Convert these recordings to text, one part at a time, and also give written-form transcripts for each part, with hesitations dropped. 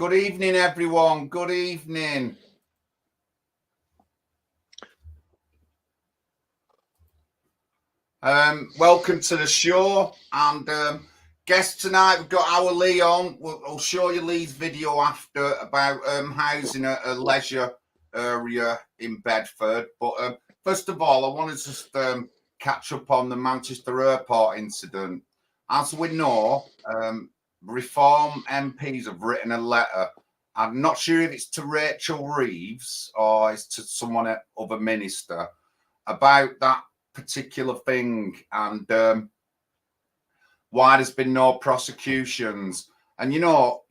Good evening, everyone. Good evening. Welcome to the show. And guest tonight, we've got our Lee on. I'll show you Lee's video after about housing a leisure area in Bedford. But first of all, I want to just catch up on the Manchester Airport incident. As we know, Reform MPs have written a letter. I'm not sure if it's to Rachel Reeves or it's to someone other minister about that particular thing and why there's been no prosecutions. And you know,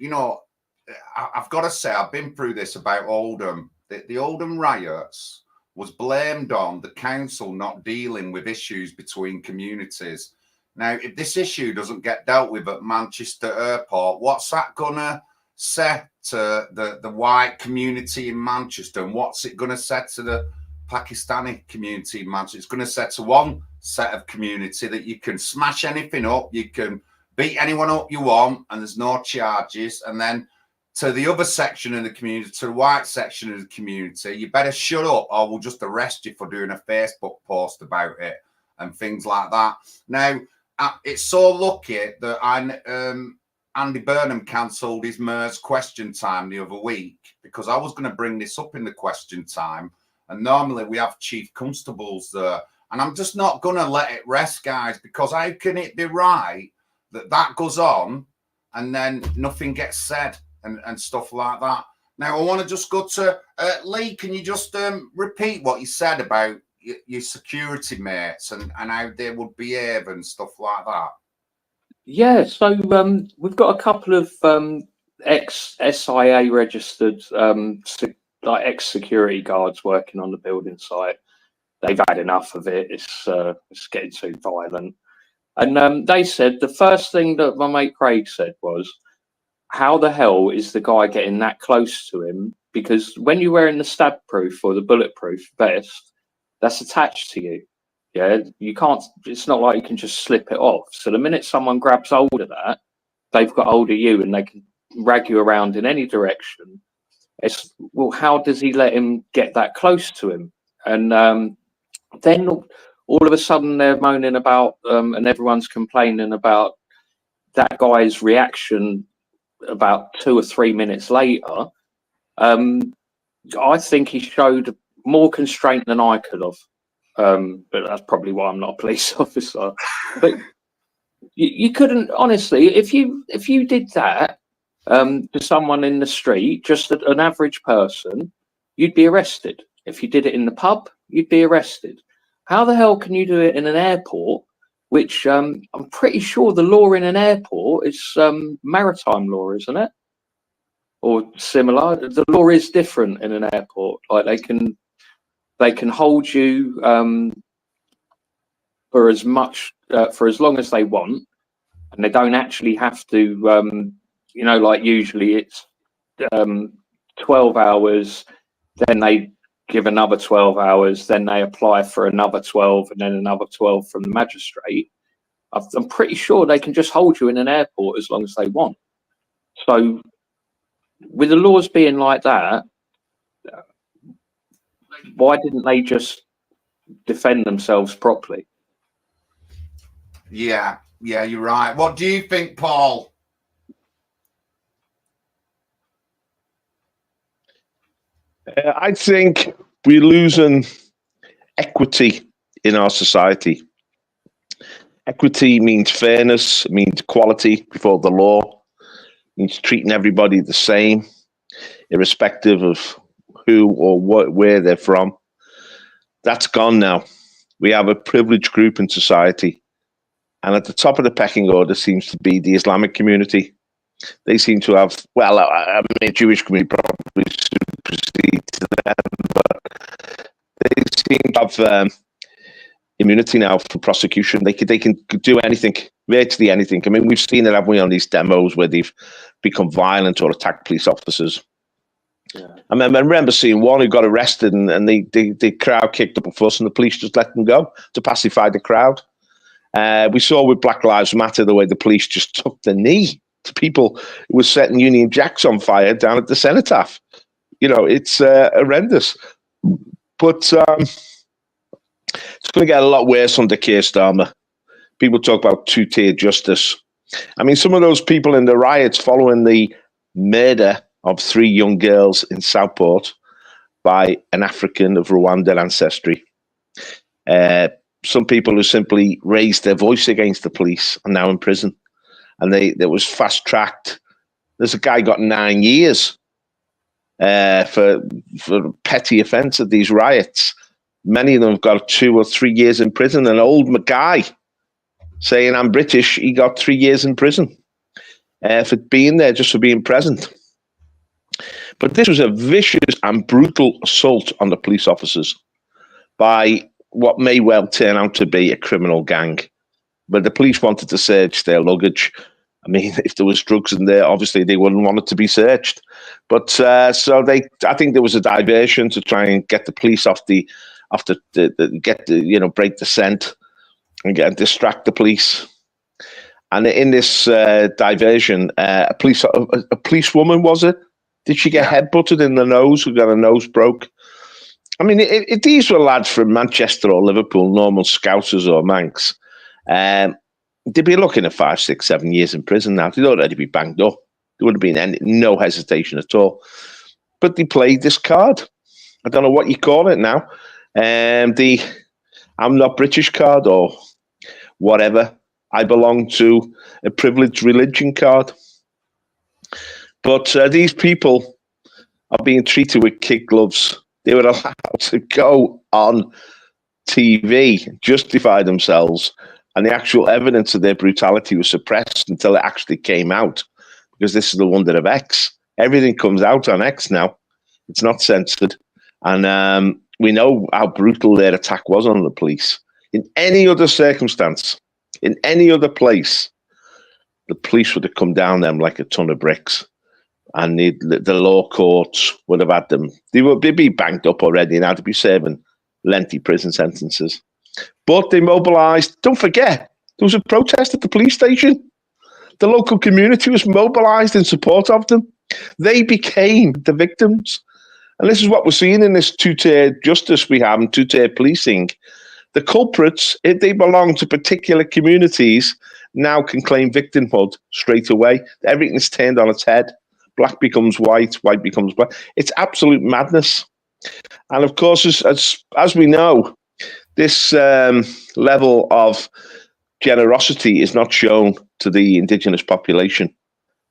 I've got to say, I've been through this about Oldham. The Oldham riots was blamed on the council not dealing with issues between communities. Now, if this issue doesn't get dealt with at Manchester Airport, what's that gonna say to the white community in Manchester, and what's it gonna say to the Pakistani community in Manchester? It's going to set to one set of community that you can smash anything up, you can beat anyone up you want, and there's no charges. And then to the other section of the community, to the white section of the community, you better shut up or we'll just arrest you for doing a Facebook post about it and things like that. Now, it's so lucky that Andy Burnham cancelled his Mayor's question time the other week, because I was going to bring this up in the question time. And normally we have chief constables there. And I'm just not going to let it rest, guys, because how can it be right that that goes on and then nothing gets said and stuff like that? Now, I want to just go to Lee. Can you just repeat what you said about your security mates and how they would behave and stuff like that? Yeah, so we've got a couple of ex-SIA registered like ex-security guards working on the building site. They've had enough of it. It's getting too violent. And they said the first thing that my mate Craig said was, how the hell is the guy getting that close to him? Because when you're wearing the stab proof or the bulletproof vest, that's attached to you. Yeah, you can't, it's not like you can just slip it off. So the minute someone grabs hold of that, they've got hold of you and they can drag you around in any direction. It's, well, how does he let him get that close to him? And then all of a sudden they're moaning about, and everyone's complaining about that guy's reaction about 2 or 3 minutes later. I think he showed more constraint than I could have. But that's probably why I'm not a police officer. But you couldn't, honestly, if you did that, to someone in the street, just an average person, you'd be arrested. If you did it in the pub, you'd be arrested. How the hell can you do it in an airport, which I'm pretty sure the law in an airport is maritime law, isn't it? Or similar. The law is different in an airport. Like they can hold you for as long as they want, and they don't actually have to you know, like usually it's 12 hours, then they give another 12 hours, then they apply for another 12, and then another 12 from the magistrate. I'm pretty sure they can just hold you in an airport as long as they want. So with the laws being like that, why didn't they just defend themselves properly? Yeah, you're right. What do you think, Paul? I think we're losing equity in our society. Equity means fairness, means equality before the law, means treating everybody the same, irrespective of who or where they're from. That's gone now. We have a privileged group in society. And at the top of the pecking order seems to be the Islamic community. They seem to have, well, I mean, Jewish community probably supersedes them, but they seem to have immunity now for prosecution. They can do anything, virtually anything. I mean, we've seen it, haven't we, on these demos where they've become violent or attacked police officers. Yeah. I remember seeing one who got arrested and the crowd kicked up a fuss and the police just let them go to pacify the crowd. We saw with Black Lives Matter the way the police just took the knee to people who were setting Union Jacks on fire down at the Cenotaph. It's horrendous. But it's going to get a lot worse under Keir Starmer. People talk about two-tier justice. I mean, some of those people in the riots following the murder of 3 young girls in Southport by an African of Rwandan ancestry. Some people who simply raised their voice against the police are now in prison. And they was fast-tracked. There's a guy got 9 years for petty offence at these riots. Many of them have got 2 or 3 years in prison. An old guy saying, I'm British, he got 3 years in prison for being there, just for being present. But this was a vicious and brutal assault on the police officers by what may well turn out to be a criminal gang. But the police wanted to search their luggage. I mean, if there was drugs in there, obviously they wouldn't want it to be searched. But I think there was a diversion to try and get the police break the scent and distract the police. And in this diversion, a policewoman, was it? Did she get headbutted in the nose? Who got her nose broke? I mean, if these were lads from Manchester or Liverpool, normal Scousers or Manx, they'd be looking at 5, 6, 7 years in prison now. They'd already be banged up. There would have been no hesitation at all. But they played this card. I don't know what you call it now. The I'm not British card or whatever. I belong to a privileged religion card. But these people are being treated with kid gloves. They were allowed to go on TV, justify themselves, and the actual evidence of their brutality was suppressed until it actually came out, because this is the wonder of X. Everything comes out on X now. It's not censored. And we know how brutal their attack was on the police. In any other circumstance, in any other place, the police would have come down them like a ton of bricks. And the law courts would have had them. They'd be banked up already now to be serving lengthy prison sentences. But they mobilised. Don't forget, there was a protest at the police station. The local community was mobilised in support of them. They became the victims. And this is what we're seeing in this two-tier justice we have and two-tier policing. The culprits, if they belong to particular communities, now can claim victimhood straight away. Everything's turned on its head. Black becomes white, white becomes black. It's absolute madness. And of course, as we know, this level of generosity is not shown to the indigenous population.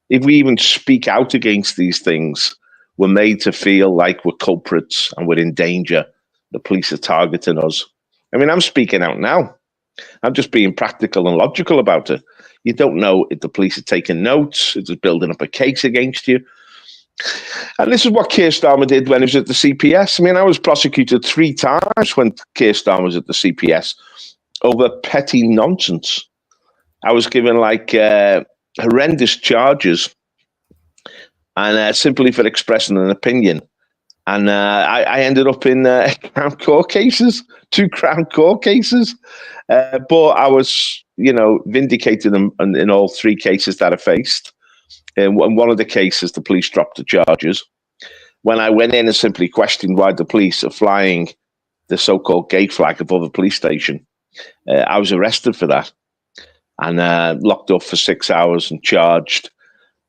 If we even speak out against these things, we're made to feel like we're culprits and we're in danger. The police are targeting us. I mean, I'm speaking out now. I'm just being practical and logical about it. You don't know if the police are taking notes, if they're building up a case against you. And this is what Keir Starmer did when he was at the CPS. I mean, I was prosecuted 3 times when Keir Starmer was at the CPS over petty nonsense. I was given horrendous charges and simply for expressing an opinion. And I ended up in Crown Court cases, 2 Crown Court cases. But I was, vindicated in all 3 cases that I faced. In one of the cases, the police dropped the charges. When I went in and simply questioned why the police are flying the so-called gay flag above a police station, I was arrested for that and locked up for 6 hours and charged.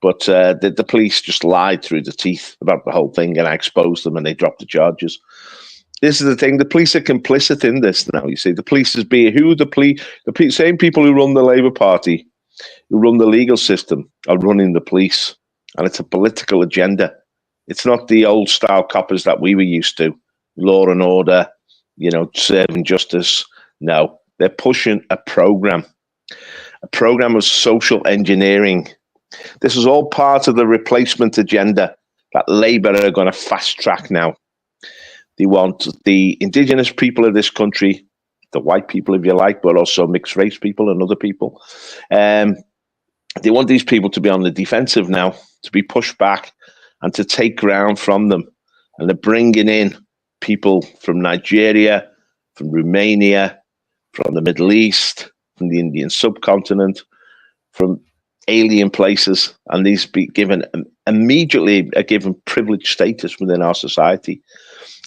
But the police just lied through the teeth about the whole thing, and I exposed them and they dropped the charges. This is the thing. The police are complicit in this now, you see. The police is being the same people who run the Labour Party, who run the legal system, are running the police. And it's a political agenda. It's not the old style coppers that we were used to. Law and order, serving justice. No, they're pushing a program of social engineering. This is all part of the replacement agenda that Labour are going to fast track now. They want the indigenous people of this country, the white people, if you like, but also mixed race people and other people. They want these people to be on the defensive now, to be pushed back and to take ground from them. And they're bringing in people from Nigeria, from Romania, from the Middle East, from the Indian subcontinent, from alien places, and these be given immediately a given privileged status within our society.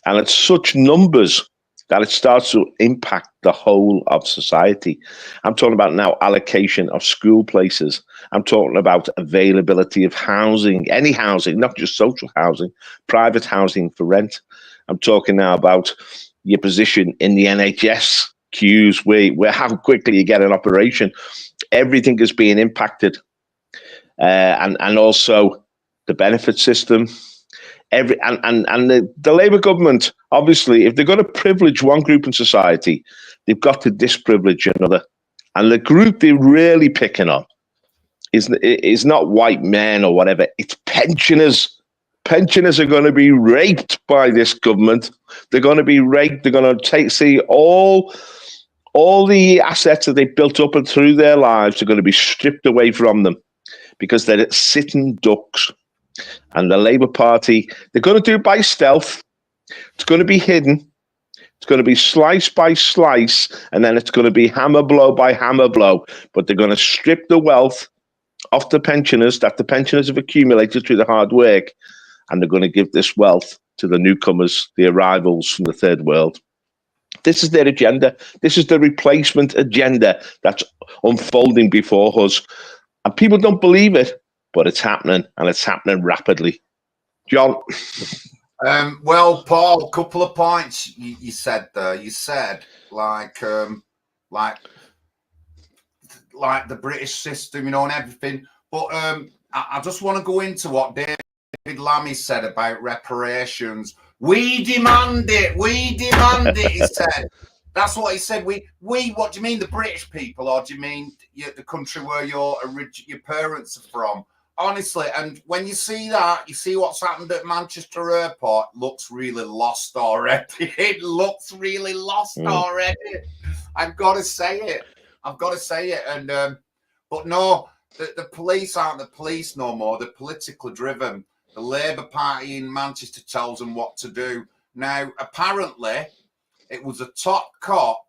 And it's such numbers that it starts to impact the whole of society. I'm talking about now allocation of school places. I'm talking about availability of housing, any housing, not just social housing, private housing for rent. I'm talking now about your position in the NHS queues, where how quickly you get an operation. Everything is being impacted. And also the benefit system. And the Labour government, obviously, if they're going to privilege one group in society, they've got to disprivilege another. And the group they're really picking on is not white men or whatever. It's pensioners. Pensioners are going to be raped by this government. They're going to be raped. They're going to see all the assets that they built up and through their lives are going to be stripped away from them because they're sitting ducks. And the Labour Party, they're going to do it by stealth. It's going to be hidden. It's going to be slice by slice, and then it's going to be hammer blow by hammer blow. But they're going to strip the wealth off the pensioners that the pensioners have accumulated through the hard work, and they're going to give this wealth to the newcomers, the arrivals from the third world. This is their agenda. This is the replacement agenda that's unfolding before us. And people don't believe it, but it's happening, and it's happening rapidly. John? Well, Paul, a couple of points you said there. You said like the British system, and everything. But I just want to go into what David Lammy said about reparations. We demand it. We demand it, he said. That's what he said. We. What do you mean, the British people, or do you mean the country where your parents are from? Honestly, and when you see that, you see what's happened at Manchester Airport. Looks really lost already. It looks really lost already. I've got to say it. And but no, the police aren't the police no more. They're politically driven. The Labour Party in Manchester tells them what to do. Now, apparently, it was a top cop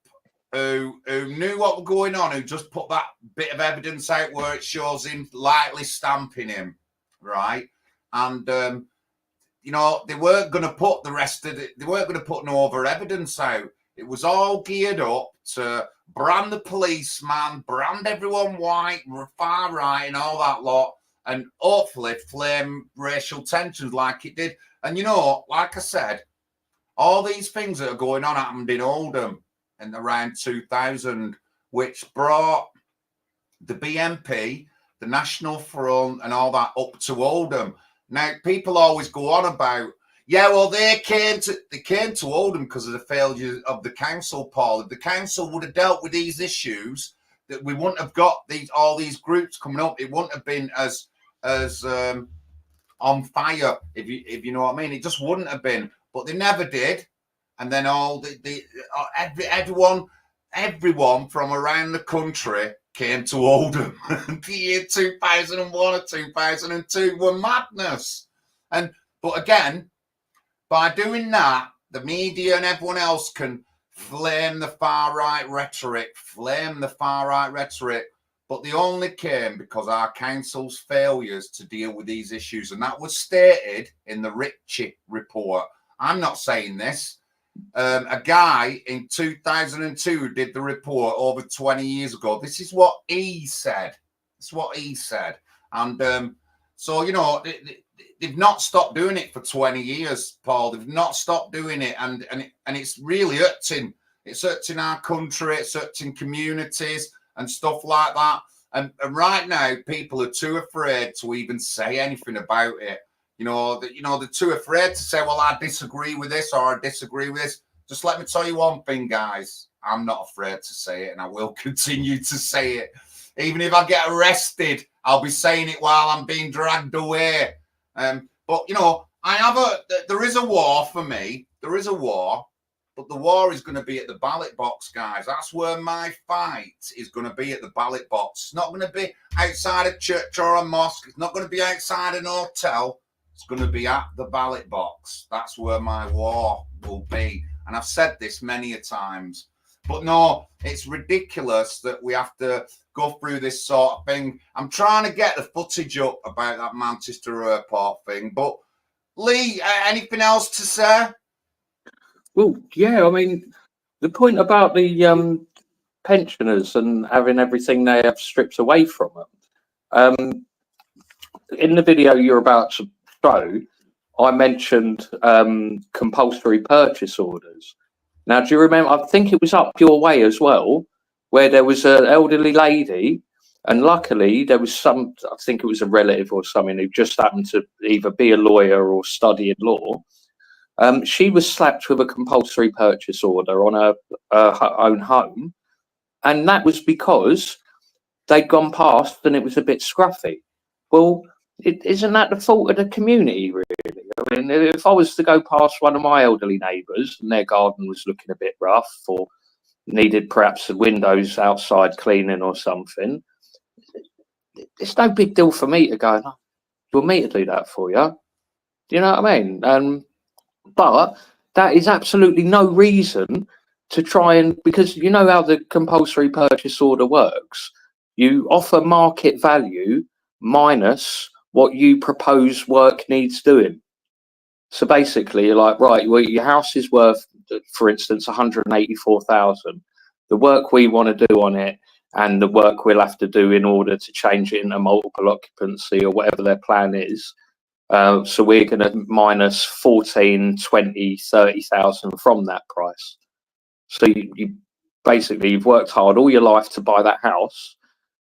who knew what was going on, who just put that bit of evidence out where it shows him lightly stamping him, right? And, they weren't going to put the rest of it, they weren't going to put no other evidence out. It was all geared up to brand the policeman, brand everyone white, far right, and all that lot, and hopefully flame racial tensions like it did. And, like I said, all these things that are going on happened in Oldham in around 2000, which brought the BNP, the National Front, and all that up to Oldham. Now, people always go on about, they came to Oldham because of the failure of the council, Paul. If the council would have dealt with these issues, that we wouldn't have got all these groups coming up. It wouldn't have been as on fire, if you know what I mean. It just wouldn't have been. But they never did. And then everyone from around the country came to Oldham. The year 2001 or 2002 were madness. But again, by doing that, the media and everyone else can flame the far-right rhetoric. But they only came because our council's failures to deal with these issues. And that was stated in the Ritchie report. I'm not saying this. A guy in 2002 did the report over 20 years ago. This is what he said. And so, they've not stopped doing it for 20 years, Paul. They've not stopped doing it. And it's really hurting. It's hurting our country. It's hurting communities and stuff like that. And right now, people are too afraid to even say anything about it. They're too afraid to say, well, I disagree with this or I disagree with this. Just let me tell you one thing, guys. I'm not afraid to say it, and I will continue to say it. Even if I get arrested, I'll be saying it while I'm being dragged away. But, there is a war for me. There is a war, but the war is going to be at the ballot box, guys. That's where my fight is going to be, at the ballot box. It's not going to be outside a church or a mosque. It's not going to be outside an hotel. It's going to be at the ballot box. That's where my war will be. And I've said this many a times. But no, it's ridiculous that we have to go through this sort of thing. I'm trying to get the footage up about that Manchester airport thing. But Lee, anything else to say? Well, yeah, I mean, the point about the pensioners and having everything they have stripped away from them. In the video you're about to show, I mentioned compulsory purchase orders. Now, do you remember? I think it was up your way as well, where there was an elderly lady, and luckily there was I think it was a relative or something who just happened to either be a lawyer or study in law. She was slapped with a compulsory purchase order on her own home, and that was because they'd gone past and it was a bit scruffy. Well, isn't that the fault of the community, really? I mean, if I was to go past one of my elderly neighbours and their garden was looking a bit rough or needed perhaps the windows outside cleaning or something, it's no big deal for me to go, "Do you want me to do that for you?" Do you know what I mean? But that is absolutely no reason to try and, because you know how the compulsory purchase order works. You offer market value minus what you propose work needs doing. So basically, you're like, right, well, your house is worth, for instance, 184,000. The work we want to do on it and the work we'll have to do in order to change it into multiple occupancy or whatever their plan is. So we're going to minus 14, 20, 30,000 from that price. So you basically, you've worked hard all your life to buy that house,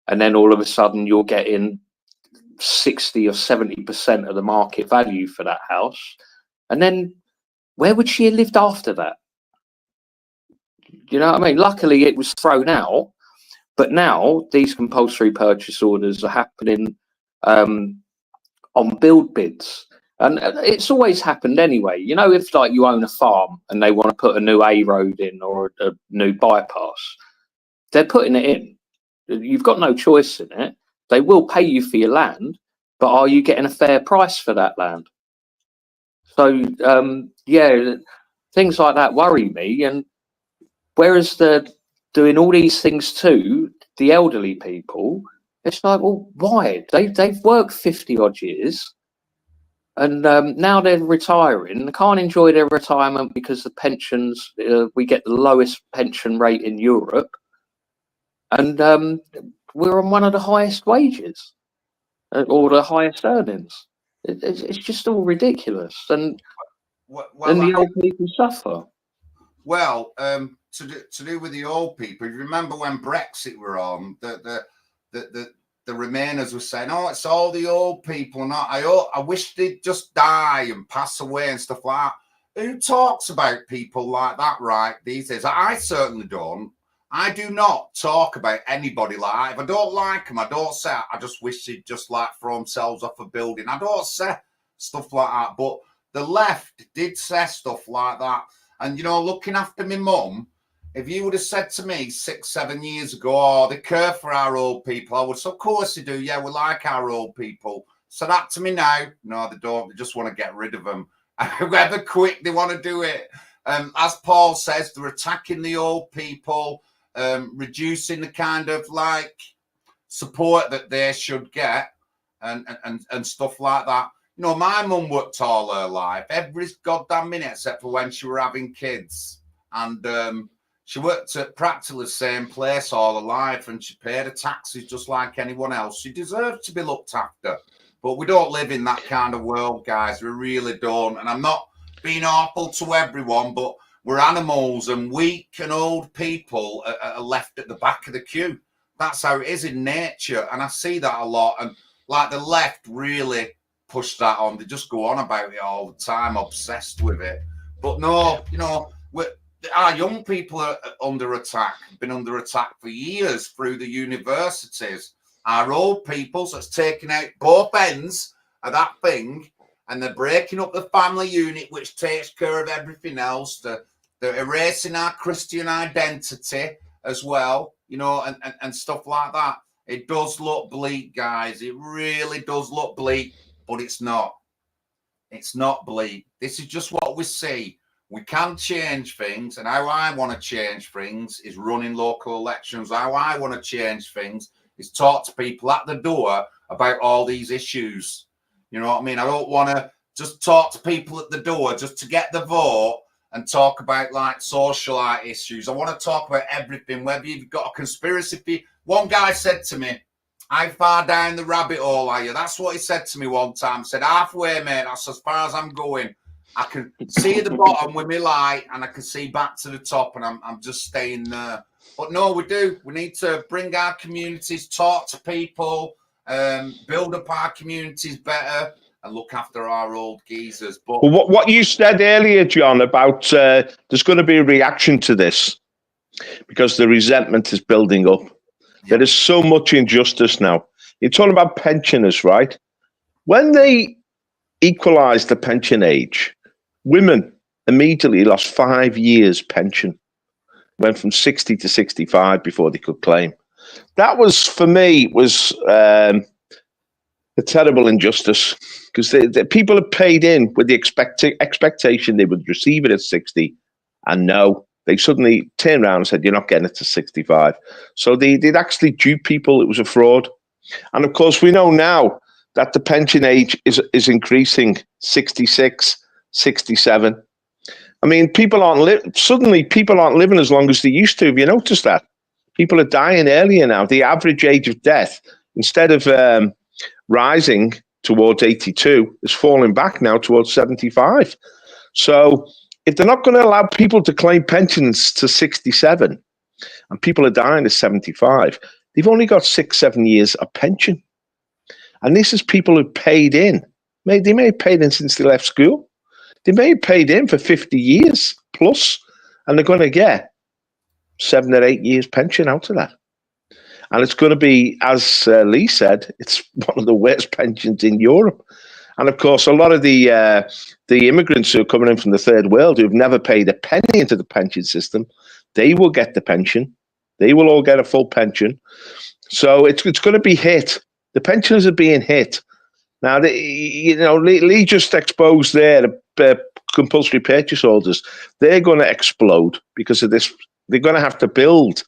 and then all of a sudden you're getting 60 or 70% of the market value for that house. And then where would she have lived after that? You know what I mean? Luckily it was thrown out, but now these compulsory purchase orders are happening on build bids. And it's always happened anyway. You know, if like you own a farm and they want to put a new A road in or a new bypass, they're putting it in. You've got no choice in it. They will pay you for your land, but are you getting a fair price for that land? So, yeah, things like that worry me. And whereas they're doing all these things to the elderly people, it's like, well, why? They've worked 50 odd years. And now they're retiring. They can't enjoy their retirement because the pensions, we get the lowest pension rate in Europe. And we're on one of the highest wages or the highest earnings. It's just all ridiculous. And the old people suffer. Well, to do with the old people, you remember when Brexit were on, the Remainers were saying, "Oh, it's all the old people," and I wish they'd just die and pass away and stuff like that. Who talks about people like that right these days? I certainly don't. I do not talk about anybody like that. If I don't like them, I don't say, "I just wish they'd just like throw themselves off a building." I don't say stuff like that. But the left did say stuff like that. And, you know, looking after my mum, if you would have said to me 6, 7 years ago, "Oh, they care for our old people," I would say, "Of course they do. Yeah, we like our old people." So that to me now, no, they don't. They just want to get rid of them. However quick they want to do it. As Paul says, they're attacking the old people, reducing the kind of like support that they should get and stuff like that. You know, my mum worked all her life, every goddamn minute, except for when she were having kids. And she worked at practically the same place all her life, and she paid her taxes just like anyone else. She deserved to be looked after. But we don't live in that kind of world, guys. We really don't. And I'm not being awful to everyone, but we're animals, and weak and old people are left at the back of the queue. That's how it is in nature. And I see that a lot. And like the left really push that on. They just go on about it all the time, obsessed with it. But no, you know, our young people are under attack, been under attack for years through the universities. Our old people, so it's taking out both ends of that thing, and they're breaking up the family unit, which takes care of everything else. They're erasing our Christian identity as well, you know, and stuff like that. It does look bleak, guys. It really does look bleak, but it's not. It's not bleak. This is just what we see. We can change things, and how I want to change things is running local elections. How I want to change things is talk to people at the door about all these issues. You know what I mean? I don't want to just talk to people at the door just to get the vote and talk about like socialite issues. I want to talk about everything, whether you've got a conspiracy theory. One guy said to me, how far down the rabbit hole are you? That's what he said to me one time. He said, halfway, mate, that's as far as I'm going. I can see the bottom with my light and I can see back to the top, and I'm just staying there. But no, we do. We need to bring our communities, talk to people, build up our communities better, and look after our old geezers. But well, what you said earlier, John, about there's going to be a reaction to this because the resentment is building up. Yeah. There is so much injustice now. You're talking about pensioners, right? When they equalised the pension age, women immediately lost 5 years pension, went from 60 to 65 before they could claim. That was, for me, was a terrible injustice, because the people had paid in with the expectation they would receive it at 60, and no, they suddenly turned around and said, you're not getting it to 65. So they'd actually duped people. It was a fraud. And of course, we know now that the pension age is increasing, 66, 67. I mean, people aren't living as long as they used to. Have you noticed that? People are dying earlier now. The average age of death, instead of rising towards 82, is falling back now towards 75. So if they're not going to allow people to claim pensions to 67 and people are dying at 75, they've only got 6-7 years of pension. And this is people who paid in. They may have paid in since they left school. They may have paid in for 50 years plus, and they're going to get 7 or 8 years pension out of that. And it's going to be, as Lee said, it's one of the worst pensions in Europe. And of course, a lot of the immigrants who are coming in from the third world, who've never paid a penny into the pension system, they will get the pension. They will all get a full pension. So it's going to be hit. The pensioners are being hit. Now, Lee just exposed their compulsory purchase orders. They're going to explode because of this. They're going to have to build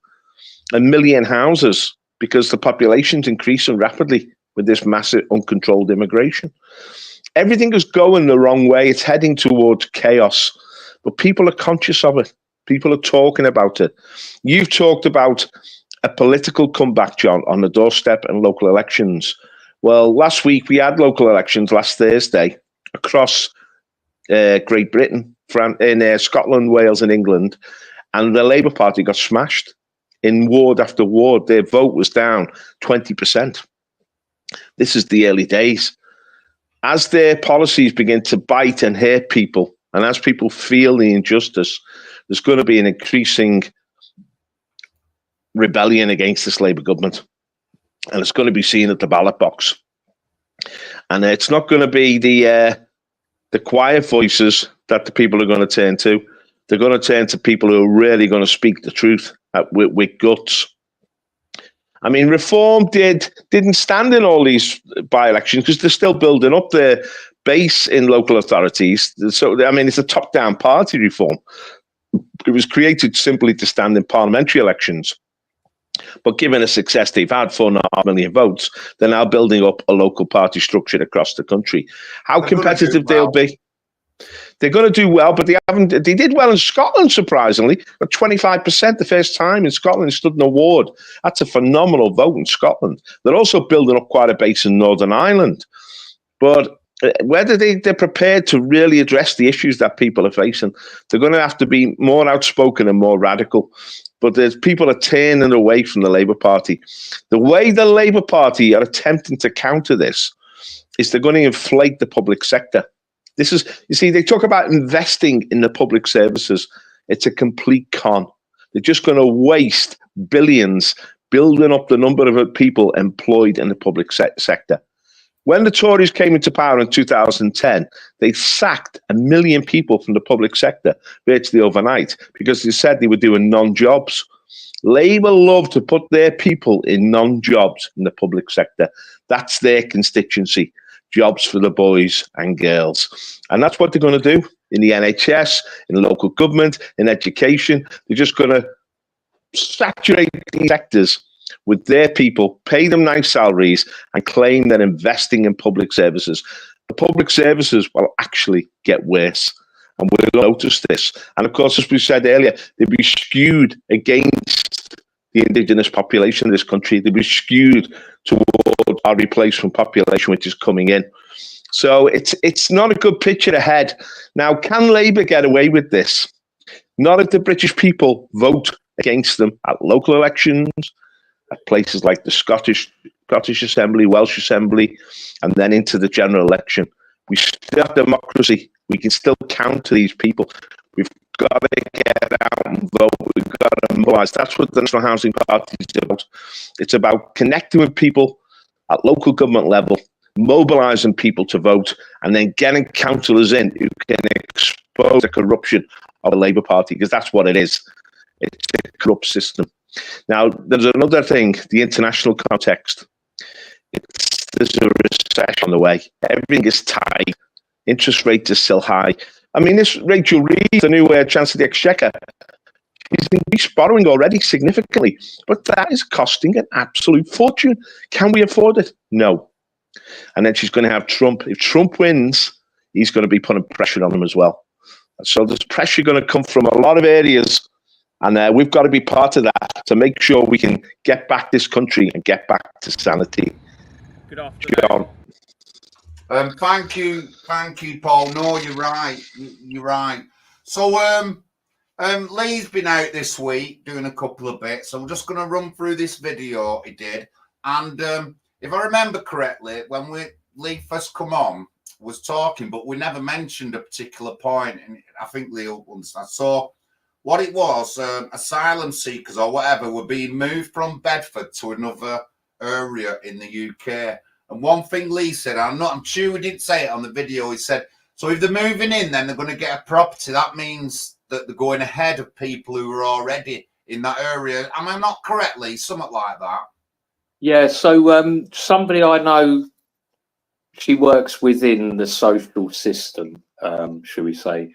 1 million houses because the population's increasing rapidly with this massive uncontrolled immigration. Everything is going the wrong way. It's heading towards chaos, but people are conscious of it. People are talking about it. You've talked about a political comeback, John, on the doorstep and local elections. Well, last week we had local elections last Thursday across Great Britain, in Scotland, Wales and England, and the Labour Party got smashed in ward after ward. Their vote was down 20%. This is the early days. As their policies begin to bite and hurt people, and as people feel the injustice, there's going to be an increasing rebellion against this Labour government. And it's going to be seen at the ballot box. And it's not going to be the quiet voices that the people are going to turn to. They're going to turn to people who are really going to speak the truth with guts. I mean, Reform didn't stand in all these by-elections because they're still building up their base in local authorities. So, I mean, it's a top-down party, Reform. It was created simply to stand in parliamentary elections. But given the success they've had, 4.5 million votes, they're now building up a local party structure across the country. How competitive they'll be? They're going to do well, but they did well in Scotland, surprisingly. But 25% the first time in Scotland stood an award. That's a phenomenal vote in Scotland. They're also building up quite a base in Northern Ireland. But whether they're prepared to really address the issues that people are facing, they're going to have to be more outspoken and more radical. But there's people are turning away from the Labour Party. The way the Labour Party are attempting to counter this is they're going to inflate the public sector. This is, you see, they talk about investing in the public services. It's a complete con. They're just going to waste billions building up the number of people employed in the public sector. When the Tories came into power in 2010, they sacked 1 million people from the public sector virtually overnight because they said they were doing non-jobs. Labour love to put their people in non-jobs in the public sector. That's their constituency. Jobs for the boys and girls. And that's what they're going to do in the NHS, in local government, in education. They're just going to saturate these sectors with their people, pay them nice salaries, and claim they're investing in public services. The public services will actually get worse. And we'll notice this. And of course, as we said earlier, they'll be skewed against the indigenous population of this country. They'll be skewed toward our replacement population, which is coming in. So it's not a good picture ahead. Now, can Labour get away with this? Not if the British people vote against them at local elections, at places like the Scottish Assembly, Welsh Assembly, and then into the general election. We still have democracy. We can still counter these people. We've got to get out and vote. We've got to mobilise. That's what the National Housing Party is about. It's about connecting with people at local government level, mobilising people to vote, and then getting councillors in who can expose the corruption of the Labour Party, because that's what it is. It's a corrupt system. Now, there's another thing, the international context. There's a recession on the way. Everything is tight. Interest rates are still high. I mean, this Rachel Reid, the new Chancellor of the Exchequer, she's increased borrowing already significantly, but that is costing an absolute fortune. Can we afford it? No. And then she's going to have Trump. If Trump wins, he's going to be putting pressure on him as well. So there's pressure going to come from a lot of areas, and we've got to be part of that to make sure we can get back this country and get back to sanity. Good afternoon. Thank you, Paul. No, you're right. You're right. So, Lee's been out this week doing a couple of bits. I'm just going to run through this video he did. And if I remember correctly, when Lee first come on, was talking, but we never mentioned a particular point, and I think Lee will understand. So, what it was, asylum seekers or whatever were being moved from Bedford to another area in the UK. And one thing Lee said, I'm sure we didn't say it on the video, he said, so if they're moving in, then they're going to get a property. That means that they're going ahead of people who are already in that area. Am I not correctly? Something like that. Yeah, so somebody I know, she works within the social system, should we say.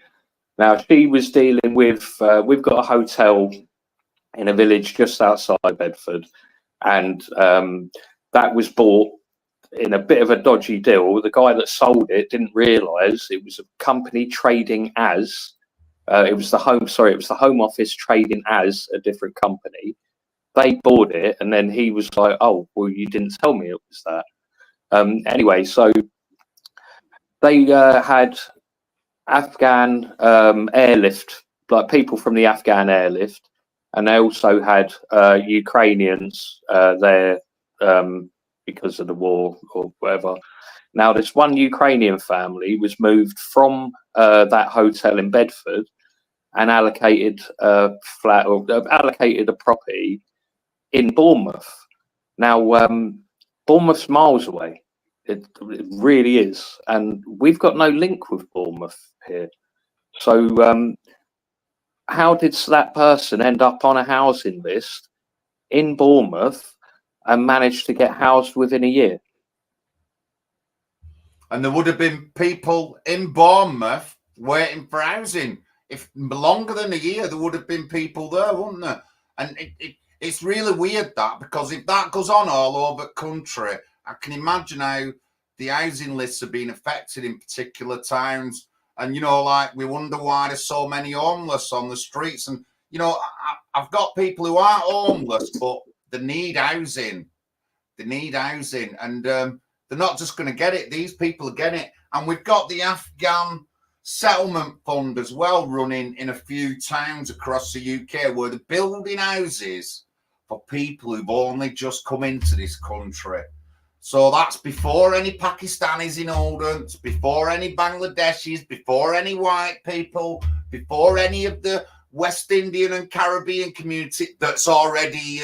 Now, she was dealing with, we've got a hotel in a village just outside Bedford, and that was bought in a bit of a dodgy deal. The guy that sold it didn't realise it was a company trading as, it was the Home Office trading as a different company. They bought it, and then he was like, oh, well, you didn't tell me it was that. Anyway, so they had Afghan airlift, like people from the Afghan airlift, and they also had Ukrainians there because of the war or whatever. Now, this one Ukrainian family was moved from that hotel in Bedford and allocated a flat or allocated a property in Bournemouth. Now, Bournemouth's miles away. It really is, and we've got no link with Bournemouth here. So, how did that person end up on a housing list in Bournemouth and manage to get housed within a year? And there would have been people in Bournemouth waiting for housing. If longer than a year, there would have been people there, wouldn't there? And it's really weird that, because if that goes on all over the country, I can imagine how the housing lists are being affected in particular towns. And, you know, like, we wonder why there's so many homeless on the streets. And, you know, I've got people who aren't homeless, but they need housing. They need housing. And they're not just going to get it. These people are getting it. And we've got the Afghan settlement fund as well running in a few towns across the UK, where they're building houses for people who've only just come into this country. So that's before any Pakistanis in Oldham, before any Bangladeshis, before any white people, before any of the West Indian and Caribbean community that's already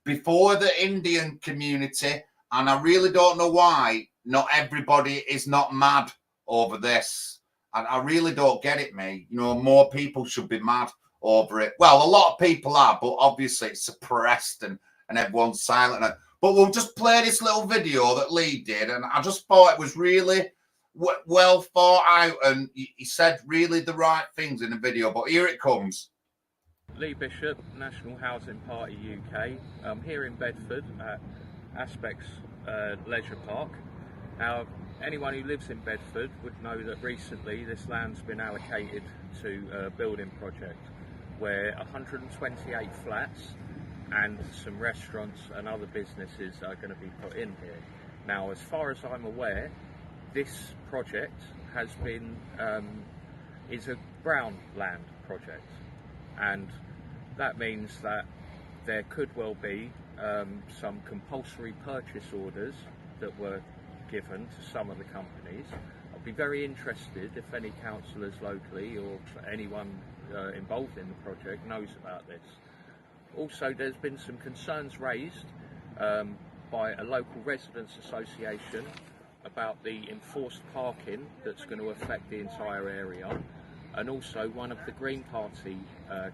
before the Indian community. And I really don't know why not everybody is not mad over this. And I really don't get it, mate. You know, more people should be mad over it. Well, a lot of people are, but obviously it's suppressed and everyone's silent. But we'll just play this little video that Lee did, and I just thought it was really well thought out, and he said really the right things in the video. But here it comes. Lee Bishop, National Housing Party UK. I'm here in Bedford at Aspects Leisure Park. Now, anyone who lives in Bedford would know that recently this land's been allocated to a building project where 128 flats and some restaurants and other businesses are going to be put in here. Now, as far as I'm aware, this project has been is a brown land project, and that means that there could well be some compulsory purchase orders that were given to some of the companies. I'd be very interested if any councillors locally or anyone involved in the project knows about this. Also, there's been some concerns raised by a local residents association about the enforced parking that's going to affect the entire area, and also one of the Green Party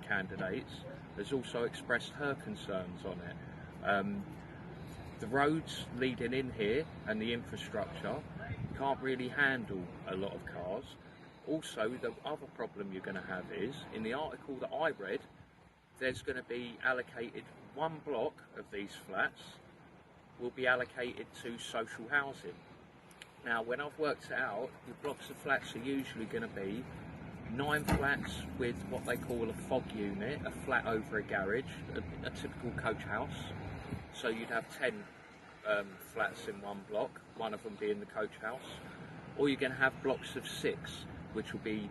candidates has also expressed her concerns on it. The roads leading in here and the infrastructure can't really handle a lot of cars. Also, the other problem you're going to have is, in the article that I read, there's going to be allocated one block of these flats will be allocated to social housing. Now, when I've worked it out, the blocks of flats are usually going to be 9 flats with what they call a fog unit, a flat over a garage, a typical coach house. So you'd have 10 flats in one block, one of them being the coach house. Or you're going to have blocks of 6, which will be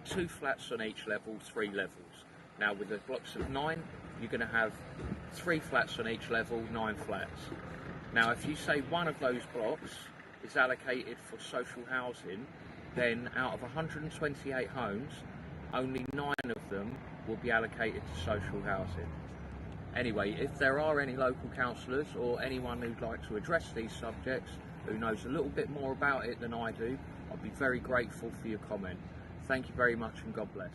2 flats on each level, 3 levels. Now, with the blocks of 9, you're going to have 3 flats on each level, 9 flats. Now, if you say one of those blocks is allocated for social housing, then out of 128 homes, only 9 of them will be allocated to social housing. Anyway, if there are any local councillors or anyone who'd like to address these subjects, who knows a little bit more about it than I do, I'd be very grateful for your comment. Thank you very much, and God bless.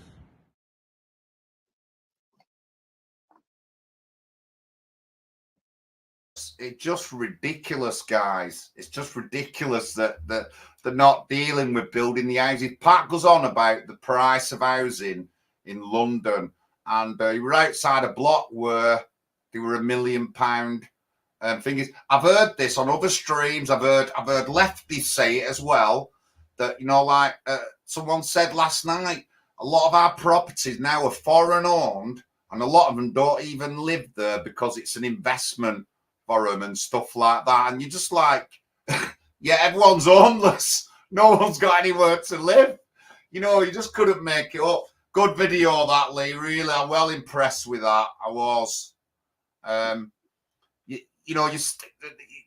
It's just ridiculous, guys. It's just ridiculous that they're not dealing with building the houses. Pat goes on about the price of housing in London, and you were outside a block where they were £1 million thing is, I've heard this on other streams. I've heard lefties say it as well. That, you know, like someone said last night, a lot of our properties now are foreign owned, and a lot of them don't even live there because it's an investment for them and stuff like that. And you're just like, yeah, everyone's homeless. No one's got anywhere to live. You know, you just couldn't make it up. Good video, that, Lee. Really, I'm well impressed with that. I was. You know,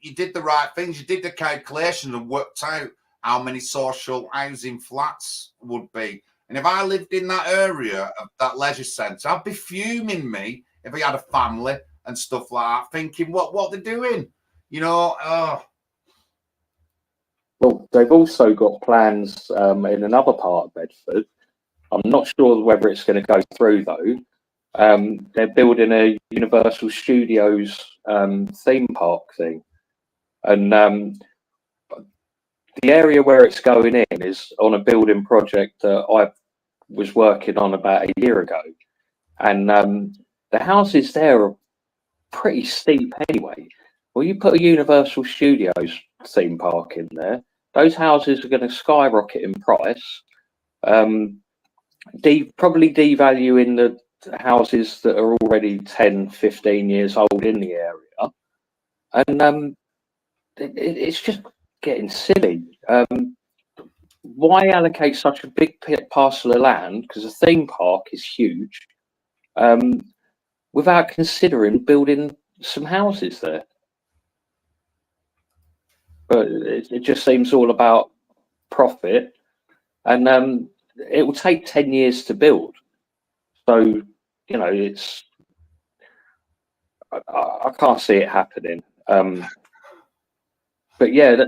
you did the right things. You did the calculations and worked out how many social housing flats would be. And if I lived in that area of that leisure centre, I'd be fuming, me, if I had a family and stuff like that, thinking what they're doing, you know. Well, they've also got plans in another part of Bedford. I'm not sure whether it's going to go through though. They're building a Universal Studios theme park thing, and the area where it's going in is on a building project that I was working on about a year ago, and the houses there are pretty steep anyway. Well, you put a Universal Studios theme park in there, those houses are going to skyrocket in price, probably devaluing the houses that are already 10, 15 years old in the area. And it's just getting silly. Why allocate such a big parcel of land, because a theme park is huge, without considering building some houses there? But it just seems all about profit, and it will take 10 years to build. So, you know, it's I can't see it happening. But yeah,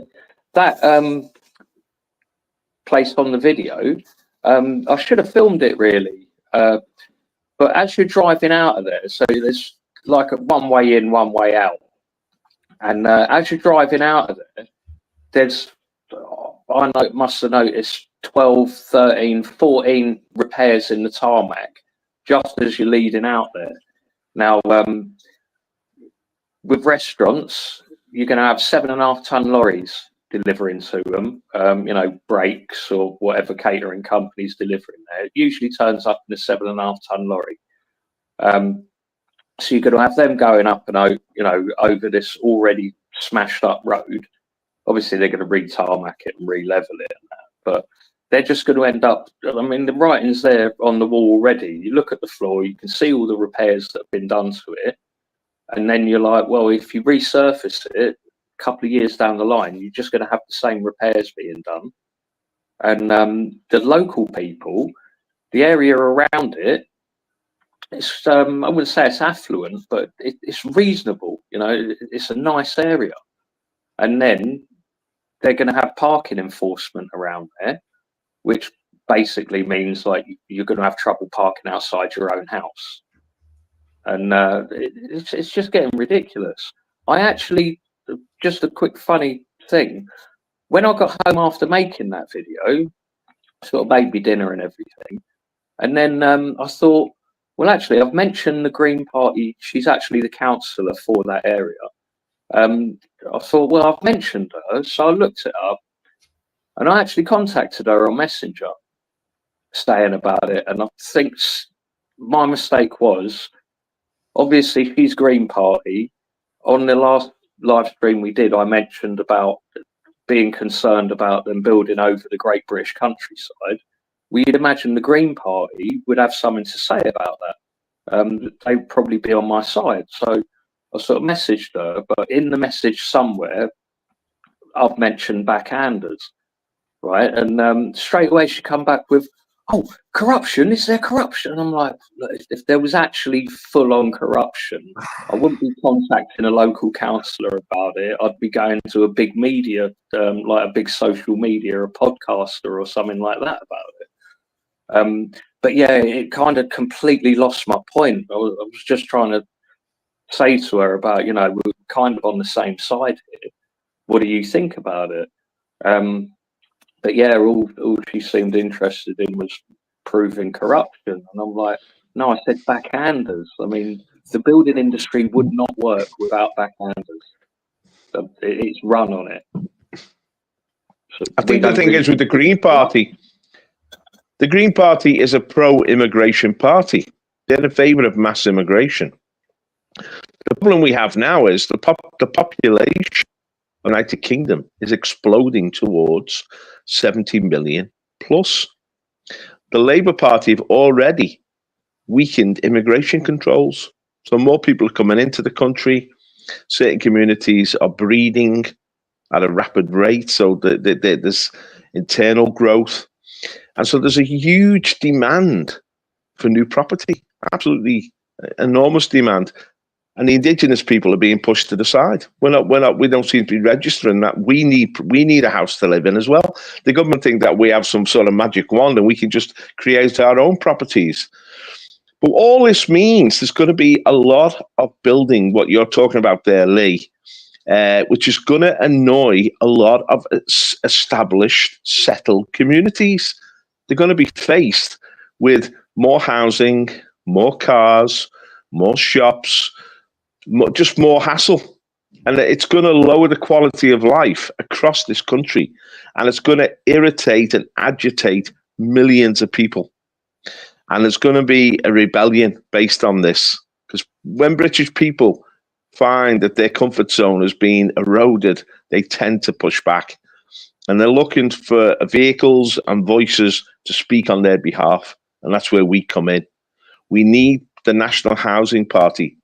that place on the video, I should have filmed it really. But as you're driving out of there, so there's like a one way in, one way out. And as you're driving out of there, there's, must have noticed 12, 13, 14 repairs in the tarmac just as you're leading out there. Now, with restaurants, you're going to have 7.5-ton lorries delivering to them, you know, breaks or whatever catering company's delivering there. It usually turns up in a 7.5-ton lorry. So you're going to have them going up and, you know, over this already smashed up road. Obviously, they're going to re-tarmac it and re-level it and that, but they're just going to end up, I mean, the writing's there on the wall already. You look at the floor, you can see all the repairs that have been done to it. And then you're like, well, if you resurface it a couple of years down the line, you're just going to have the same repairs being done. And the local people, the area around it, it's I wouldn't say it's affluent, but it's reasonable. You know, it's a nice area. And then they're going to have parking enforcement around there, which basically means like you're going to have trouble parking outside your own house. And it's just getting ridiculous. I actually, just a quick funny thing, when I got home after making that video, sort of made me dinner and everything, and then I thought, well, actually, I've mentioned the Green Party. She's actually the councillor for that area. I thought, well, I've mentioned her, so I looked it up, and I actually contacted her on Messenger, saying about it. And I think my mistake was, obviously, she's Green Party. On the last live stream we did, I mentioned about being concerned about them building over the Great British countryside. We'd imagine the Green Party would have something to say about that. They'd probably be on my side. So I sort of messaged her, but in the message somewhere, I've mentioned backhanders, right? And straight away she come back with, oh, corruption, is there corruption? And I'm like, look, if there was actually full-on corruption, I wouldn't be contacting a local councillor about it. I'd be going to a big media, like a big social media, a podcaster or something like that about it. But yeah, it kind of completely lost my point. I was just trying to say to her about, you know, we're kind of on the same side here. What do you think about it? But yeah, all she seemed interested in was proving corruption. And I'm like, no, I said backhanders. I mean, the building industry would not work without backhanders. It's run on it. So I think the thing is with the Green Party, the Green Party is a pro-immigration party. They're in favour of mass immigration. The problem we have now is the population of the United Kingdom is exploding towards 70 million plus. The Labour Party have already weakened immigration controls. So more people are coming into the country. Certain communities are breeding at a rapid rate. So there's internal growth. And so there's a huge demand for new property, absolutely enormous demand. And the indigenous people are being pushed to the side. We don't seem to be registering that. We need a house to live in as well. The government think that we have some sort of magic wand and we can just create our own properties. But all this means there's going to be a lot of building, what you're talking about there, Lee, which is going to annoy a lot of established, settled communities. They're going to be faced with more housing, more cars, more shops, just more hassle. And it's going to lower the quality of life across this country. And it's going to irritate and agitate millions of people. And there's going to be a rebellion based on this. Because when British people find that their comfort zone is being eroded, they tend to push back. And they're looking for vehicles and voices to speak on their behalf. And that's where we come in. We need the National Housing Party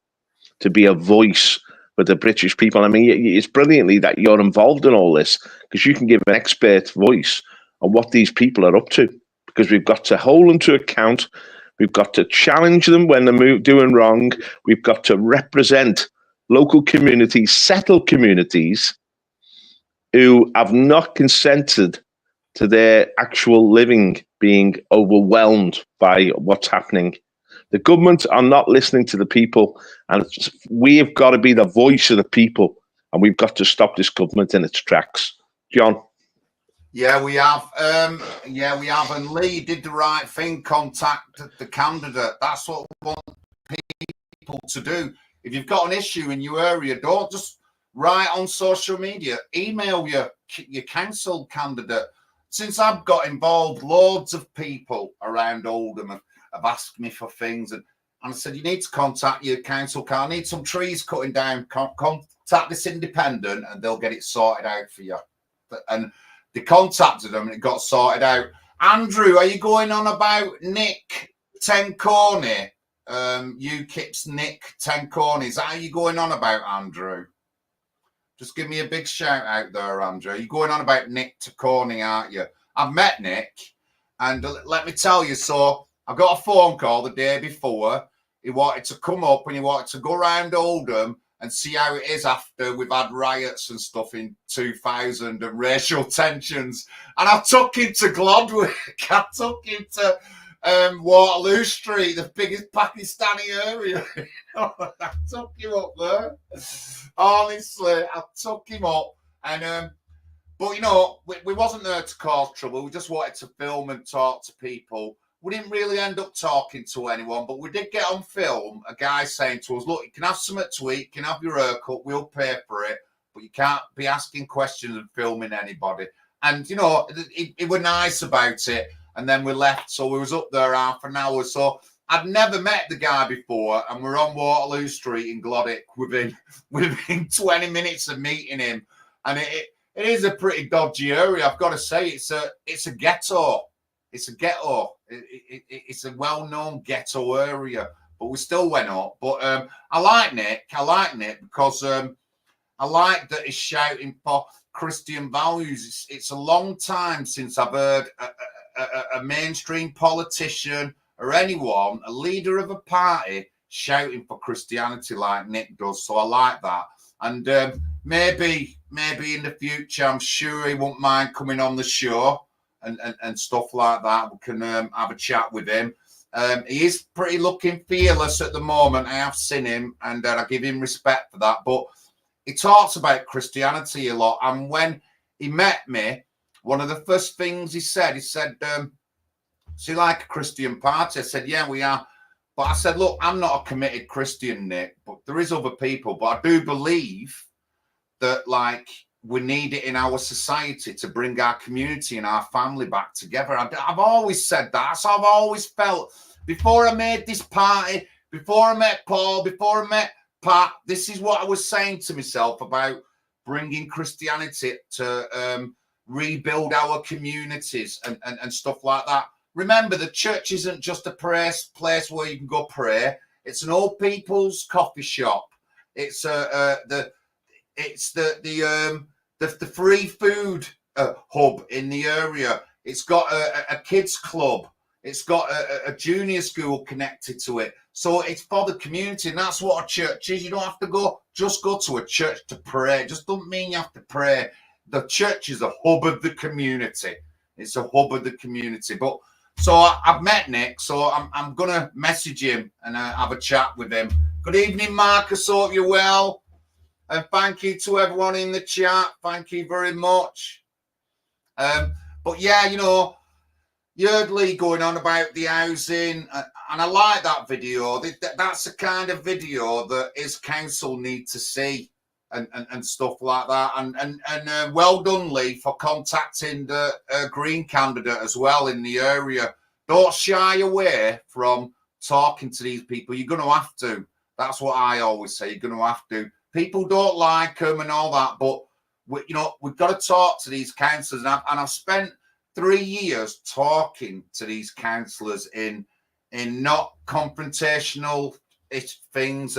to be a voice for the British people. I mean, it's brilliantly that you're involved in all this because you can give an expert voice on what these people are up to, because we've got to hold them to account. We've got to challenge them when they're doing wrong. We've got to represent local communities, settled communities who have not consented to their actual living being overwhelmed by what's happening. The government are not listening to the people, and we have got to be the voice of the people, and we've got to stop this government in its tracks. John? Yeah, we have. Yeah, we have. And Lee did the right thing. Contact the candidate. That's what we want people to do. If you've got an issue in your area, don't just write on social media. Email your council candidate. Since I've got involved, loads of people around Oldham have asked me for things, and I said, you need to contact your council candidate. I need some trees cutting down. Contact this independent, and they'll get it sorted out for you. And they contacted them and it got sorted out. Andrew, are you going on about Nick Tencorney? UKIP's Nick Tencorney. Is that how you going on about, Andrew? Just give me a big shout out there, Andrew. You're going on about Nick Tencorney, aren't you? I've met Nick, and let me tell you, so I got a phone call the day before. He wanted to come up and he wanted to go around Oldham and see how it is after we've had riots and stuff in 2000 and racial tensions. And I took him to Glodwick. I took him to Waterloo Street, the biggest Pakistani area. I took him up there. Honestly, I took him up. And but, you know, we wasn't there to cause trouble. We just wanted to film and talk to people. We didn't really end up talking to anyone, but we did get on film a guy saying to us, look, you can have something to eat, you can have your haircut, we'll pay for it, but you can't be asking questions and filming anybody. And, you know, it were nice about it. And then we left, so we was up there half an hour. So I'd never met the guy before, and we're on Waterloo Street in Glodwick within 20 minutes of meeting him. And it is a pretty dodgy area, I've got to say. It's a ghetto. It's a ghetto. It's a well-known ghetto area, but we still went up. But I like Nick. Because I like that he's shouting for Christian values. It's a long time since I've heard a mainstream politician or anyone, a leader of a party, shouting for Christianity like Nick does. So I like that. And maybe in the future, I'm sure he won't mind coming on the show. And stuff like that. We can have a chat with him. He is pretty looking fearless at the moment. I have seen him, and I give him respect for that. But he talks about Christianity a lot. And when he met me, one of the first things he said, so you like a Christian party? I said, yeah, we are. But I said, look, I'm not a committed Christian, Nick, but there is other people. But I do believe that, like, we need it in our society to bring our community and our family back together. I've always said that. So I've always felt, before I made this party, before I met Paul, before I met Pat, this is what I was saying to myself about bringing Christianity to rebuild our communities and stuff like that. Remember, the church isn't just a place where you can go pray. It's an old people's coffee shop. It's the free food hub in the area. It's got a kids club. It's got a junior school connected to it. So it's for the community, and that's what a church is. You don't have to just go to a church to pray. It just doesn't mean you have to pray. The church is a hub of the community. It's a hub of the community. But so I've met Nick, so I'm gonna message him and have a chat with him. Good evening, Marcus. Hope you're well. And thank you to everyone in the chat. Thank you very much. But yeah, you know, you heard Lee going on about the housing, and I like that video. That's the kind of video that his council need to see, and stuff like that. And well done, Lee, for contacting the Green candidate as well in the area. Don't shy away from talking to these people. You're going to have to. That's what I always say. You're going to have to. People don't like them and all that, but we've got to talk to these councillors. And I've spent 3 years talking to these councillors in not confrontational things,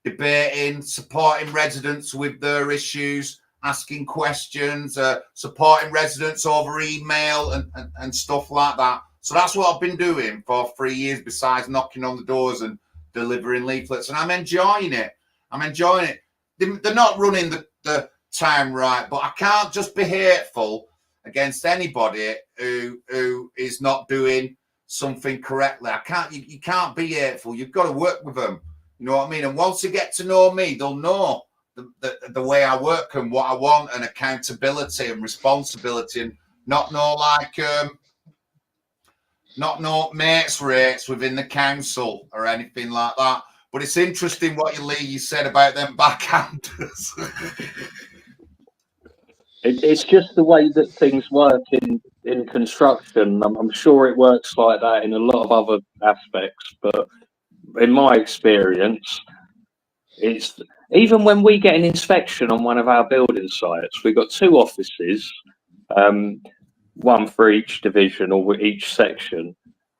debating, supporting residents with their issues, asking questions, supporting residents over email and stuff like that. So that's what I've been doing for 3 years, besides knocking on the doors and delivering leaflets. And I'm enjoying it. They're not running the town right, but I can't just be hateful against anybody who is not doing something correctly. You can't be hateful. You've got to work with them. You know what I mean? And once they get to know me, they'll know the way I work and what I want, and accountability and responsibility. And not no mates rates within the council or anything like that. But it's interesting what you said about them backhanders. It's just the way that things work in construction. I'm sure it works like that in a lot of other aspects, but in my experience, it's even when we get an inspection on one of our building sites, we've got 2 offices, one for each division or each section.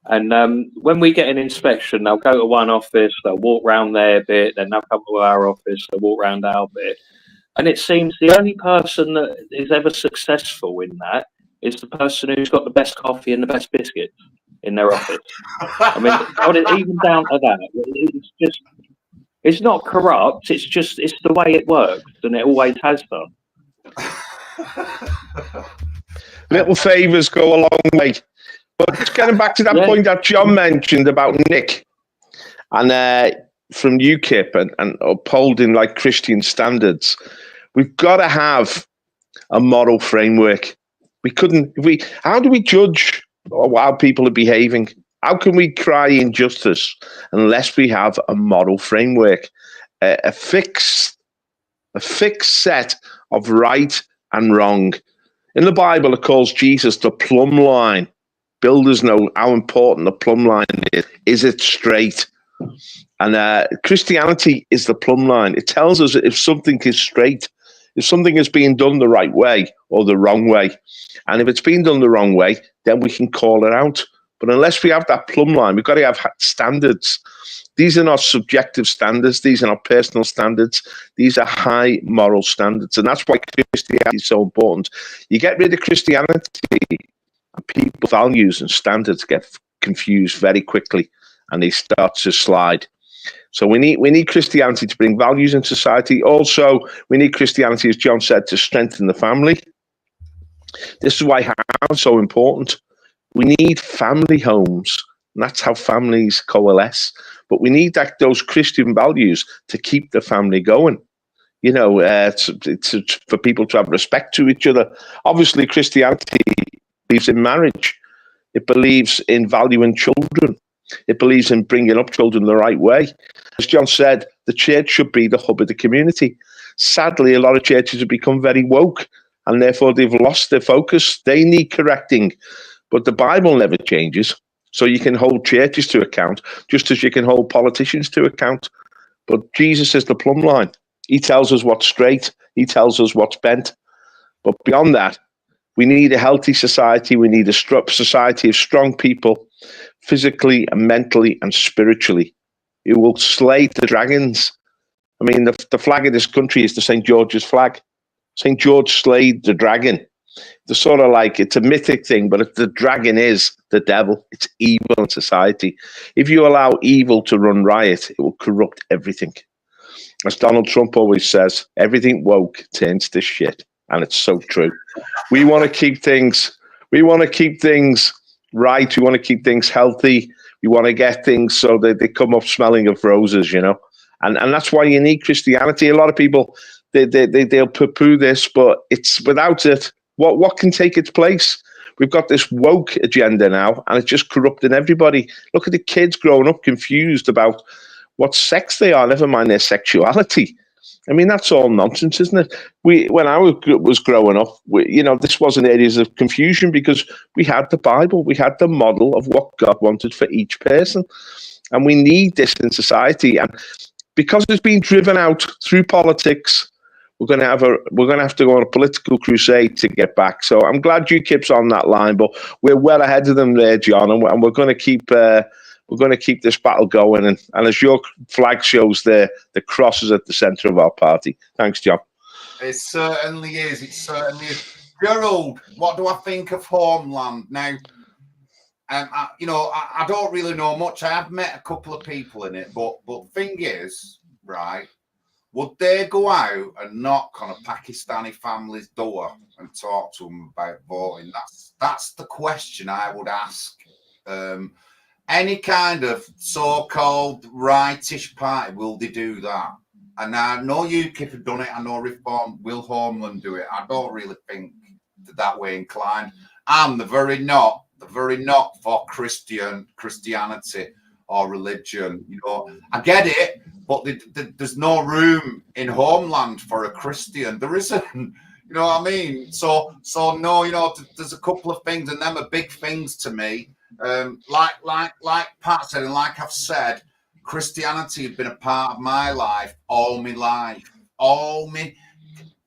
And when we get an inspection, they'll go to one office, they'll walk around their bit, then they'll come to our office, they'll walk around our bit. And it seems the only person that is ever successful in that is the person who's got the best coffee and the best biscuits in their office. I mean, even down to that, it's just, it's not corrupt. It's the way it works, and it always has done. Little favours go a long way. But just getting back to that point that John mentioned about Nick and from UKIP and upholding like Christian standards, we've got to have a moral framework. How do we judge how people are behaving? How can we cry injustice unless we have a moral framework, a fixed set of right and wrong? In the Bible, it calls Jesus the plumb line. Builders know how important the plumb line is. Is it straight? And Christianity is the plumb line. It tells us if something is straight, if something is being done the right way or the wrong way. And if it's being done the wrong way, then we can call it out. But unless we have that plumb line, we've got to have standards. These are not subjective standards. These are not personal standards. These are high moral standards. And that's why Christianity is so important. You get rid of Christianity, and people's values and standards get confused very quickly, and they start to slide. So we need Christianity to bring values in society. Also, we need Christianity, as John said, to strengthen the family. This is why house is so important. We need family homes, and that's how families coalesce. But we need those Christian values to keep the family going. You know, for people to have respect to each other. Obviously, Christianity believes in marriage. It believes in valuing children. It believes in bringing up children the right way. As John said, the church should be the hub of the community. Sadly, a lot of churches have become very woke, and therefore they've lost their focus. They need correcting. But the Bible never changes. So you can hold churches to account, just as you can hold politicians to account. But Jesus is the plumb line. He tells us what's straight. He tells us what's bent. But beyond that, we need a healthy society. We need a society of strong people, physically and mentally and spiritually, who will slay the dragons. I mean, the flag of this country is the St. George's flag. St. George slayed the dragon. The sort of like, it's a mythic thing, but the dragon is the devil. It's evil in society. If you allow evil to run riot, it will corrupt everything. As Donald Trump always says, everything woke turns to shit. And it's so true. We want to keep things right. We want to keep things healthy. We want to get things so that they come up smelling of roses, you know. And that's why you need Christianity. A lot of people, they'll poo-poo this, but it's without it, what can take its place? We've got this woke agenda now, and it's just corrupting everybody. Look at the kids growing up confused about what sex they are, never mind their sexuality. I mean, that's all nonsense, isn't it? When I was growing up, this wasn't areas of confusion because we had the Bible, we had the model of what God wanted for each person, and we need this in society. And because it's been driven out through politics, we're going to have to go on a political crusade to get back. So I'm glad UKIP's on that line, but we're well ahead of them there, John, and we're going to keep. We're going to keep this battle going. And as your flag shows there, the cross is at the centre of our party. Thanks, John. It certainly is. It certainly is. Gerald, what do I think of Homeland? Now, I don't really know much. I have met a couple of people in it, but thing is, right, would they go out and knock on a Pakistani family's door and talk to them about voting? That's the question I would ask. Any kind of so-called rightish party, will they do that? And I know UKIP have done it. I know Reform will Homeland do it. I don't really think that way inclined. and they're very not for Christianity or religion. You know, I get it, but there's no room in Homeland for a Christian. There isn't. You know what I mean? So no, you know, there's a couple of things, and them are big things to me. Like Pat said, and like I've said, Christianity has been a part of my life all my life, all my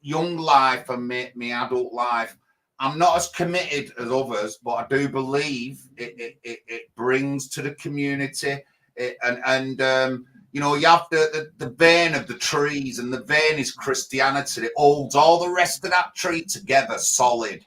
young life and my adult life. I'm not as committed as others, but I do believe it brings to the community. You know, you have the vein of the trees, and the vein is Christianity. It holds all the rest of that tree together solid.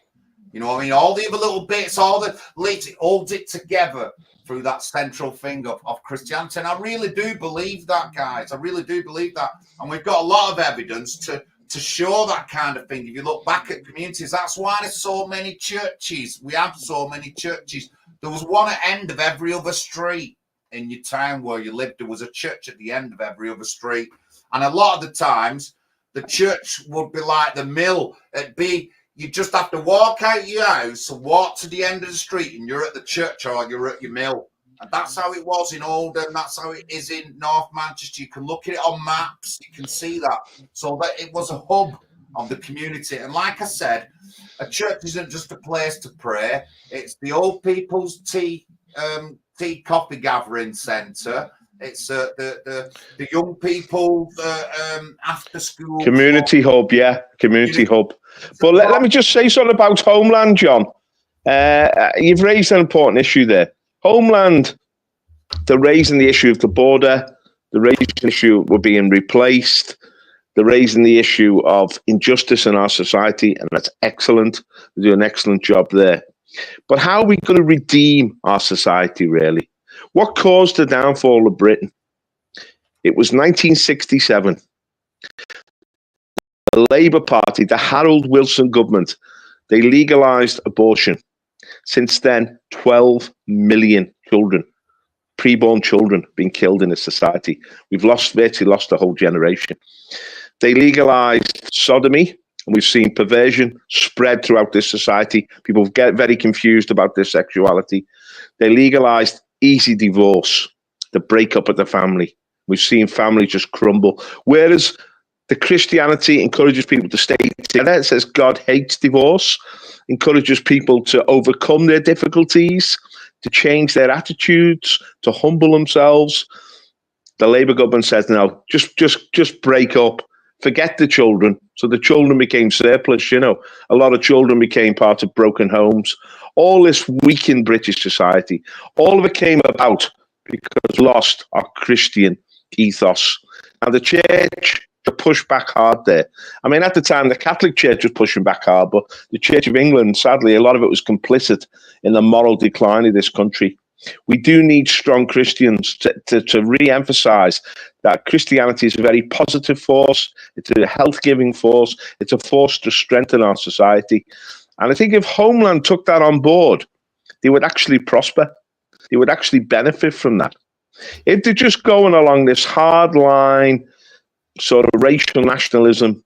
You know what I mean? All the other little bits, all the leaves, it holds it together through that central thing of Christianity. And I really do believe that, guys. I really do believe that. And we've got a lot of evidence to show that kind of thing. If you look back at communities, that's why there's so many churches. We have so many churches. There was one at the end of every other street in your town where you lived. There was a church at the end of every other street. And a lot of the times, the church would be like the mill. It'd be, you just have to walk out your house and walk to the end of the street, and you're at the church or you're at your mill. And that's how it was in Oldham. That's how it is in North Manchester. You can look at it on maps. You can see that. So that it was a hub of the community. And like I said, a church isn't just a place to pray. It's the old people's tea coffee gathering centre. It's the young people after school community hub. Yeah, community hub. But let me just say something about Homeland, John. You've raised an important issue there. Homeland, they're raising the issue of the border. They're raising the issue we're being replaced. They're raising the issue of injustice in our society, and that's excellent. They do an excellent job there. But how are we going to redeem our society, really? What caused the downfall of Britain? It was 1967. The Labour Party, the Harold Wilson government, they legalised abortion. Since then, 12 million children, preborn children, being killed in this society. We've virtually lost a whole generation. They legalized sodomy, and we've seen perversion spread throughout this society. People get very confused about their sexuality. They legalized easy divorce, the breakup of the family. We've seen families just crumble. Whereas the Christianity encourages people to stay together. It says God hates divorce, encourages people to overcome their difficulties, to change their attitudes, to humble themselves. The Labour government says, no, just break up, forget the children. So the children became surplus, you know. A lot of children became part of broken homes. All this weakened British society. All of it came about because we lost our Christian ethos. And the church pushed back hard there. I mean, at the time, the Catholic Church was pushing back hard, but the Church of England, sadly, a lot of it was complicit in the moral decline of this country. We do need strong Christians to re-emphasize that Christianity is a very positive force. It's a health-giving force. It's a force to strengthen our society. And I think if Homeland took that on board, they would actually prosper. They would actually benefit from that. If they're just going along this hard line, sort of racial nationalism,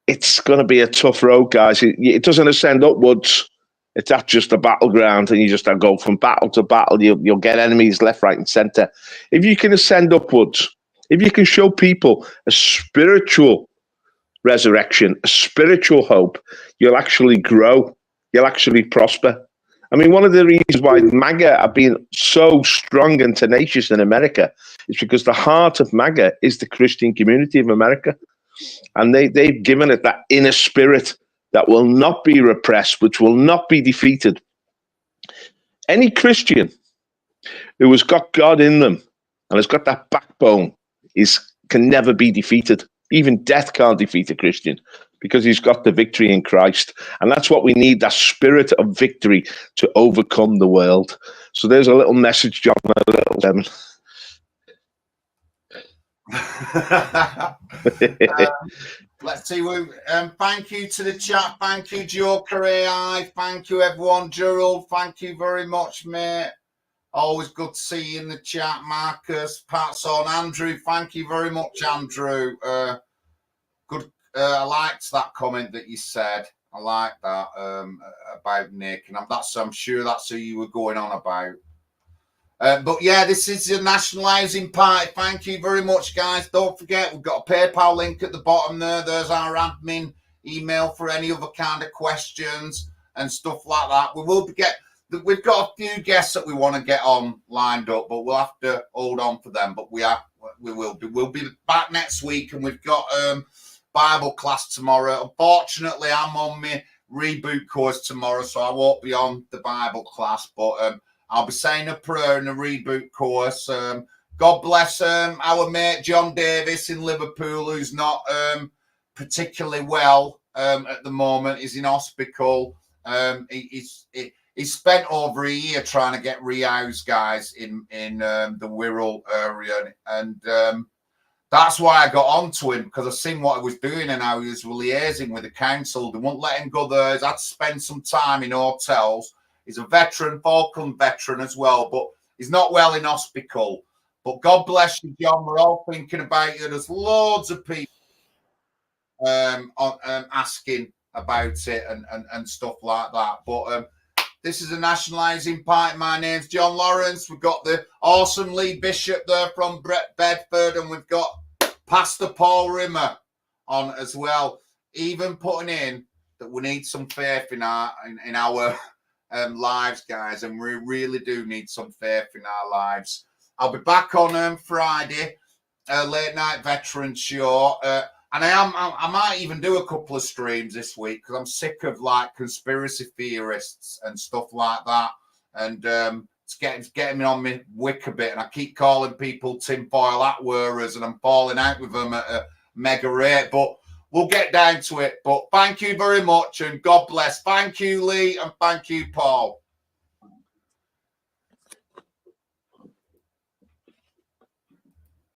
it's going to be a tough road, guys. It doesn't ascend upwards. It's not just a battleground, and you just go from battle to battle. You'll get enemies left, right, and center. If you can ascend upwards, if you can show people a spiritual resurrection, a spiritual hope, you'll actually grow. You'll actually prosper. I mean, one of the reasons why MAGA have been so strong and tenacious in America is because the heart of MAGA is the Christian community of America. And they've given it that inner spirit that will not be repressed, which will not be defeated. Any Christian who has got God in them and has got that backbone can never be defeated. Even death can't defeat a Christian because he's got the victory in Christ. And that's what we need, that spirit of victory to overcome the world. So there's a little message, John, a little let's see. Thank you to the chat. Thank you, Joker AI. Thank you, everyone. Gerald, thank you very much, mate. Always good to see you in the chat. Marcus, Pat's on. Andrew, thank you very much, Andrew. Good. I liked that comment that you said. I like that about Nick, and I'm sure that's who you were going on about. But yeah, this is the Nationalising Party. Thank you very much, guys. Don't forget, we've got a PayPal link at the bottom there. There's our admin email for any other kind of questions and stuff like that. We've got a few guests that we want to get on lined up, but we'll have to hold on for them. But we'll be back next week, and we've got Bible class tomorrow. Unfortunately, I'm on my reboot course tomorrow, so I won't be on the Bible class, but I'll be saying a prayer in the reboot course. God bless our mate John Davis in Liverpool, who's not particularly well at the moment. He's in hospital. He's spent over a year trying to get rehoused, guys, in the Wirral area, and that's why I got onto him, because I seen what he was doing and how he was liaising with the council. They wouldn't let him go there. He's had to spend some time in hotels. He's a veteran, Falkland veteran as well, but he's not well in hospital. But God bless you, John. We're all thinking about you. There's loads of people asking about it and stuff like that. But this is a Nationalising Party. My name's John Lawrence. We've got the awesome Lee Bishop there from Bedford, and we've got Pastor Paul Rimmer on as well. Even putting in that we need some faith in our lives, guys, and we really do need some faith in our lives. I'll be back on Friday, late night veteran show, and I might even do a couple of streams this week, because I'm sick of like conspiracy theorists and stuff like that, and it's getting me on my wick a bit, and I keep calling people tinfoil hat wearers, and I'm falling out with them at a mega rate, but we'll get down to it. But thank you very much, and God bless. Thank you, Lee, and thank you, Paul.